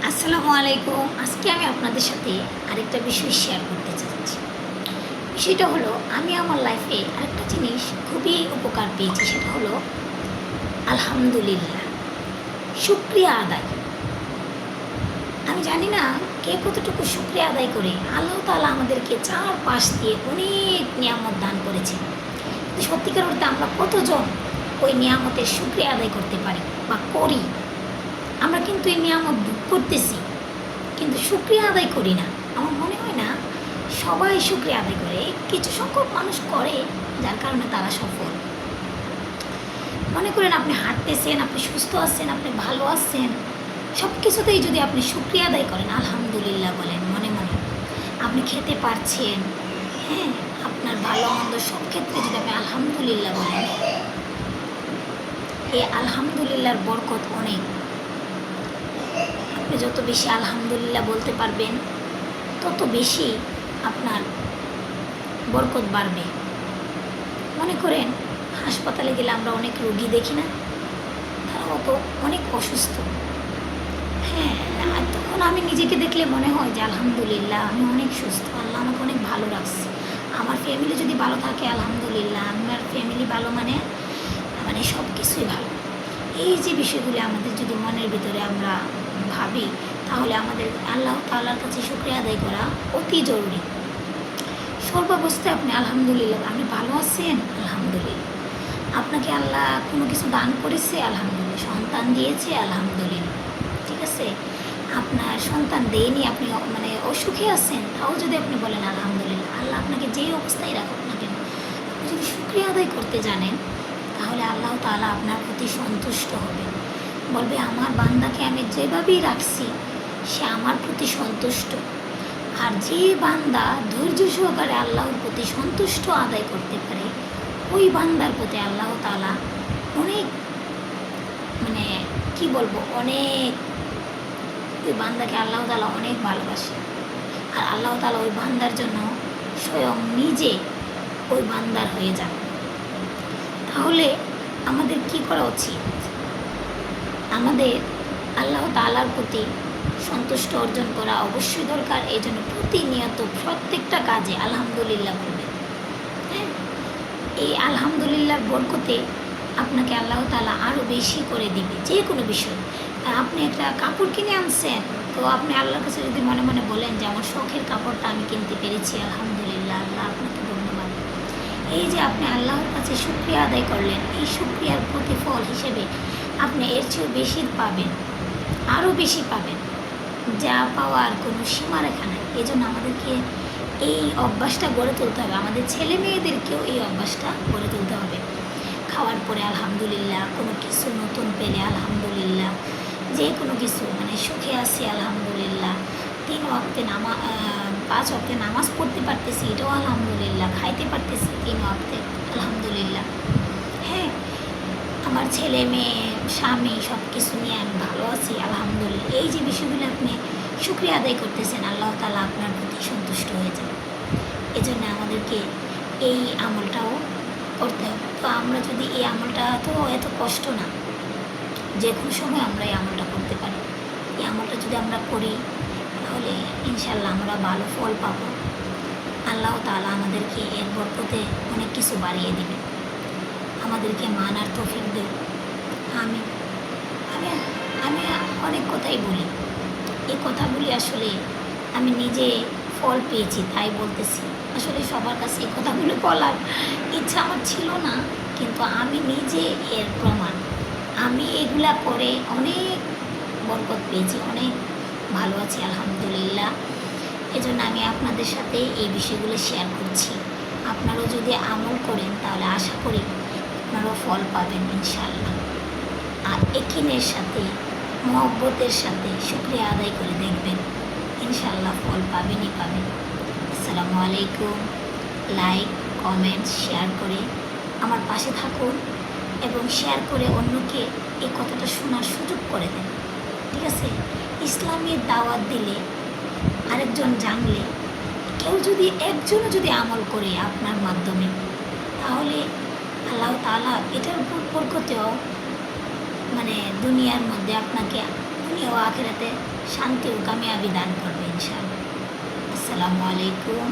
আসসালামু আলাইকুম। আজকে আমি আপনাদের সাথে আরেকটা বিষয় শেয়ার করতে চাচ্ছি। বিষয়টা হলো আমি আমার লাইফে আরেকটা জিনিস খুবই উপকার পেয়েছি, সেটা হলো আলহামদুলিল্লাহ, শুকরিয়া আদায়। আমি জানি না কে কতটুকু শুকরিয়া আদায় করে। আল্লাহ তাআলা আমাদেরকে চারপাশ দিয়ে অনেক নিয়ামত দান করেছেন। কিন্তু সত্যিকার অর্থে আমরা কতজন ওই নিয়ামতের শুকরিয়া আদায় করতে পারি বা করি? আমরা কিন্তু এই নিয়ামত ভোগ করতেছি, কিন্তু শুকরিয়া আদায় করি না। আমার মনে হয় না সবাই শুকরিয়া আদায় করে। কিছু সংখ্যক মানুষ করে, যার কারণে তারা সফল। মনে করেন আপনি হাঁটতেছেন, আপনি সুস্থ আছেন, আপনি ভালো আছেন, সব কিছুতেই যদি আপনি শুকরিয়া আদায় করেন, আলহামদুলিল্লাহ বলেন মনে মনে, আপনি খেতে পারছেন, হ্যাঁ, আপনার ভালো মন্দ সব ক্ষেত্রে যদি আপনি আলহামদুলিল্লাহ বলেন, এই আলহামদুলিল্লাহর বরকত অনেক। আপনি যত বেশি আলহামদুলিল্লাহ বলতে পারবেন, তত বেশি আপনার বরকত বাড়বে। মনে করেন হাসপাতালে গেলে আমরা অনেক রোগী দেখি না, তারাও তো অনেক অসুস্থ। হ্যাঁ, আর তখন আমি নিজেকে দেখলে মনে হয় যে আলহামদুলিল্লাহ আমি অনেক সুস্থ, আল্লাহ আমাকে অনেক ভালো রাখছে। আমার ফ্যামিলি যদি ভালো থাকে, আলহামদুলিল্লাহ আমার ফ্যামিলি ভালো, মানে মানে সব কিছুই ভালো। এই যে বিষয়গুলি আমাদের যদি মনের ভিতরে আমরা ভাবি, তাহলে আমাদের আল্লাহ তাআলার কাছে শুকরিয়া আদায় করা অতি জরুরি। সর্বাবস্থায় আপনি আলহামদুলিল্লাহ, আপনি ভালো আছেন, আলহামদুলিল্লাহ। আপনাকে আল্লাহ কোনো কিছু দান করেছে, আলহামদুলিল্লাহ। সন্তান দিয়েছে, আলহামদুলিল্লাহ। ঠিক আছে, আপনার সন্তান দেয়নি, আপনি মানে অসুখে আছেন, তাও যদি আপনি বলেন আলহামদুলিল্লাহ। আল্লাহ আপনাকে যেই অবস্থায় রাখুক না কেন, আপনি যদি শুকরিয়া আদায় করতে জানেন, তাহলে আল্লাহ তাআলা আপনার প্রতি সন্তুষ্ট হবে। বলবে আমার বান্দাকে আমি যেভাবেই রাখছি, সে আমার প্রতি সন্তুষ্ট। আর যে বান্দা ধৈর্য সহকারে আল্লাহর প্রতি সন্তুষ্ট আদায় করতে পারে, ওই বান্দার প্রতি আল্লাহ তাআলা অনেক, মানে কি বলবো, অনেক, ওই বান্দাকে আল্লাহ তাআলা অনেক ভালোবাসে। আর আল্লাহ তাআলা ওই বান্দার জন্য স্বয়ং নিজে ওই বান্দার হয়ে যান। তাহলে আমাদের কি করা উচিত? আমাদের আল্লাহ তাআলার প্রতি সন্তুষ্ট অর্জন করা অবশ্যই দরকার। এই জন্য প্রতিনিয়ত প্রত্যেকটা কাজে আলহামদুলিল্লাহ বলবেন। হ্যাঁ, এই আলহামদুলিল্লাহর বরকতে আপনাকে আল্লাহ তাআলা আরও বেশি করে দিবে যে কোনো বিষয়। আপনি একটা কাপড় কিনে আনছেন, তো আপনি আল্লাহর কাছে যদি মনে মনে বলেন যে আমার শখের কাপড়টা আমি কিনতে পেরেছি, আলহামদুলিল্লাহ, আল্লাহ আপনাকে ধন্যবাদ। এই যে আপনি আল্লাহর কাছে শুকরিয়া আদায় করলেন, এই শুকরিয়ার প্রতিফল হিসেবে আপনি এর চেয়েও বেশি পাবেন, আরও বেশি পাবেন, যা পাওয়ার কোনো সীমারেখা নাই। এই জন্য আমাদেরকে এই অভ্যাসটা গড়ে তুলতে হবে। আমাদের ছেলে মেয়েদেরকেও এই অভ্যাসটা গড়ে তুলতে হবে। খাওয়ার পরে আলহামদুলিল্লাহ, কোনো কিছু নতুন পেলে আলহামদুলিল্লাহ, যে কোনো কিছু, মানে সুখে আছি আলহামদুলিল্লাহ, 5 ওয়াক্তে নামাজ পড়তে পারতেছি, এটাও আলহামদুলিল্লাহ, খাইতে পারতেছি 3 ওয়াক্তে, আলহামদুলিল্লাহ। হ্যাঁ, আমার ছেলে মেয়ে স্বামী সব কিছু নিয়ে আমি ভালো আছি, আলহামদুলিল্লাহ। এই যে বিষয়গুলো আপনি শুকরিয়া আদায় করতেছেন, আল্লাহ তাআলা আপনার প্রতি সন্তুষ্ট হয়ে যাবে। এজন্য আমাদেরকে এই আমলটাও করতে হবে। তো আমরা যদি এই আমলটা, তো এত কষ্ট না, যে কোনো সময় আমরা এই আমলটা করতে পারি। এই আমলটা যদি আমরা করি, তাহলে ইনশাল্লাহ আমরা ভালো ফল পাবো। আল্লাহ তাআলা আমাদেরকে এর বরকতে অনেক কিছু বাড়িয়ে দেবে, আমাদেরকে মানার তৌফিক দেবে। আমি আমি আমি অনেক কথাই বলি, এই কথাগুলি আসলে আমি নিজে ফল পেয়েছি তাই বলতেছি। আসলে সবার কাছে এই কথাগুলো বলার ইচ্ছা আমার ছিল না, কিন্তু আমি নিজে এর প্রমাণ। আমি এগুলা করে অনেক বরকত পেয়েছি, অনেক ভালো আছি, আলহামদুলিল্লাহ। এজন্য আমি আপনাদের সাথে এই বিষয়গুলো শেয়ার করছি। আপনারাও যদি আমল করেন, তাহলে আশা করি আপনারাও ফল পাবেন ইনশাআল্লাহ। আর একিনের সাথে, মহব্বতের সাথে শুকরিয়া আদায় করে দেখবেন, ইনশাআল্লাহ ফল পাবেনই পাবেন। আসসালামু আলাইকুম। লাইক, কমেন্ট, শেয়ার করে আমার পাশে থাকুন এবং শেয়ার করে অন্যকে এই কথাটা শোনার সুযোগ করে দেন। ঠিক আছে, ইসলামের দাওয়াত দিলে, আরেকজন জানলে, কেউ যদি একজনও যদি আমল করে আপনার মাধ্যমে, তাহলে আল্লাহ তাআলা এটার উপর বরকতেও, মানে দুনিয়ার মধ্যে আপনাকে দুনিয়া ও আখিরাতে শান্তি ও কামিয়াবি দান করবে ইনশাআল্লাহ। আসসালামু আলাইকুম।